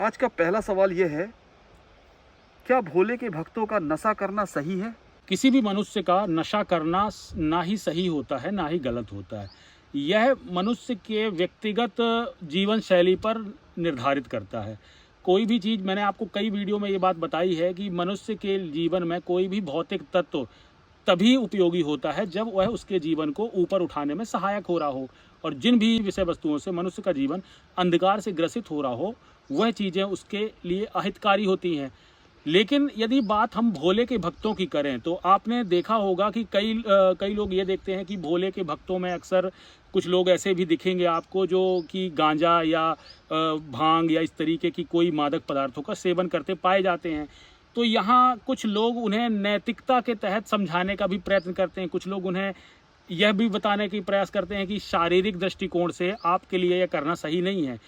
आज का पहला सवाल ये है, क्या भोले के भक्तों का नशा करना सही है? किसी भी मनुष्य का नशा करना ना ही सही होता है ना ही गलत होता है। यह मनुष्य के व्यक्तिगत जीवन शैली पर निर्धारित करता है। कोई भी चीज़, मैंने आपको कई वीडियो में ये बात बताई है कि मनुष्य के जीवन में कोई भी भौतिक तत्व तभी उपयोगी होता है जब वह उसके जीवन को ऊपर उठाने में सहायक हो रहा हो। और जिन भी विषय वस्तुओं से मनुष्य का जीवन अंधकार से ग्रसित हो रहा हो, वह चीज़ें उसके लिए अहितकारी होती हैं। लेकिन यदि बात हम भोले के भक्तों की करें तो आपने देखा होगा कि कई लोग ये देखते हैं कि भोले के भक्तों में अक्सर कुछ लोग ऐसे भी दिखेंगे आपको जो कि गांजा या भांग या इस तरीके की कोई मादक पदार्थों का सेवन करते पाए जाते हैं। तो यहाँ कुछ लोग उन्हें नैतिकता के तहत समझाने का भी प्रयत्न करते हैं। कुछ लोग उन्हें यह भी बताने की प्रयास करते हैं कि शारीरिक दृष्टिकोण से आपके लिए यह करना सही नहीं है।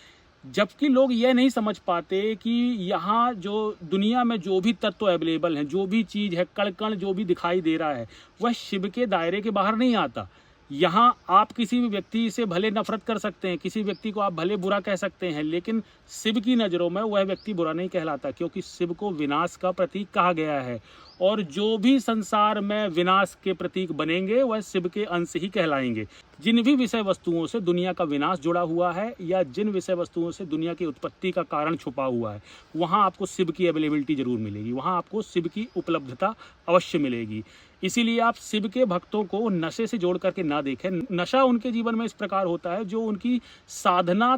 जबकि लोग यह नहीं समझ पाते कि यहाँ जो दुनिया में जो भी तत्व अवेलेबल हैं, जो भी चीज़ है, कण कण जो भी दिखाई दे रहा है, वह शिव के दायरे के बाहर नहीं आता। यहाँ आप किसी भी व्यक्ति से भले नफरत कर सकते हैं, किसी व्यक्ति को आप भले बुरा कह सकते हैं, लेकिन शिव की नज़रों में वह व्यक्ति बुरा नहीं कहलाता, क्योंकि शिव को विनाश का प्रतीक कहा गया है। और जो भी संसार में विनाश के प्रतीक बनेंगे वह शिव के अंश ही कहलाएंगे। जिन भी विषय वस्तुओं से दुनिया का विनाश जुड़ा हुआ है या जिन विषय वस्तुओं से दुनिया की उत्पत्ति का कारण छुपा हुआ है, वहाँ आपको शिव की अवेलेबिलिटी जरूर मिलेगी, वहाँ आपको शिव की उपलब्धता अवश्य मिलेगी। इसीलिए आप शिव के भक्तों को नशे से जोड़ करके ना देखें। नशा उनके जीवन में इस प्रकार होता है जो उनकी साधना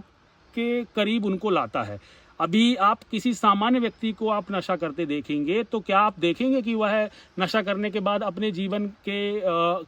के करीब उनको लाता है। अभी आप किसी सामान्य व्यक्ति को आप नशा करते देखेंगे तो क्या आप देखेंगे कि वह नशा करने के बाद अपने जीवन के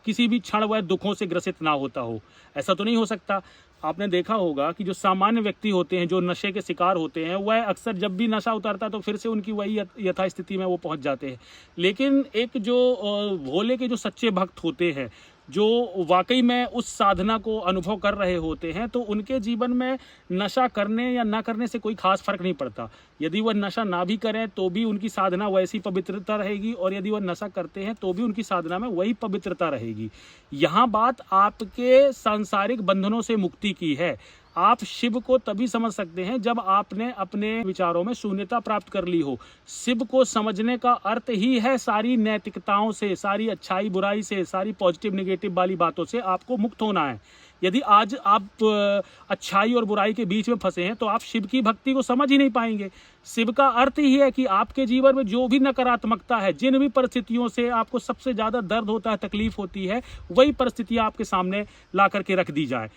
किसी भी क्षण वह दुखों से ग्रसित ना होता हो? ऐसा तो नहीं हो सकता। आपने देखा होगा कि जो सामान्य व्यक्ति होते हैं, जो नशे के शिकार होते हैं, वह अक्सर जब भी नशा उतरता है तो फिर से उनकी वही यथास्थिति में वो पहुंच जाते हैं। लेकिन एक जो भोले के जो सच्चे भक्त होते हैं, जो वाकई में उस साधना को अनुभव कर रहे होते हैं, तो उनके जीवन में नशा करने या ना करने से कोई खास फर्क नहीं पड़ता। यदि वह नशा ना भी करें तो भी उनकी साधना वैसी पवित्रता रहेगी, और यदि वह नशा करते हैं तो भी उनकी साधना में वही पवित्रता रहेगी। यहाँ बात आपके सांसारिक बंधनों से मुक्ति की है। आप शिव को तभी समझ सकते हैं जब आपने अपने विचारों में शून्यता प्राप्त कर ली हो। शिव को समझने का अर्थ ही है सारी नैतिकताओं से, सारी अच्छाई बुराई से, सारी पॉजिटिव नेगेटिव वाली बातों से आपको मुक्त होना है। यदि आज आप अच्छाई और बुराई के बीच में फंसे हैं तो आप शिव की भक्ति को समझ ही नहीं पाएंगे। शिव का अर्थ ही है कि आपके जीवन में जो भी नकारात्मकता है, जिन भी परिस्थितियों से आपको सबसे ज़्यादा दर्द होता है, तकलीफ होती है, वही परिस्थितियाँ आपके सामने ला करके रख दी जाए।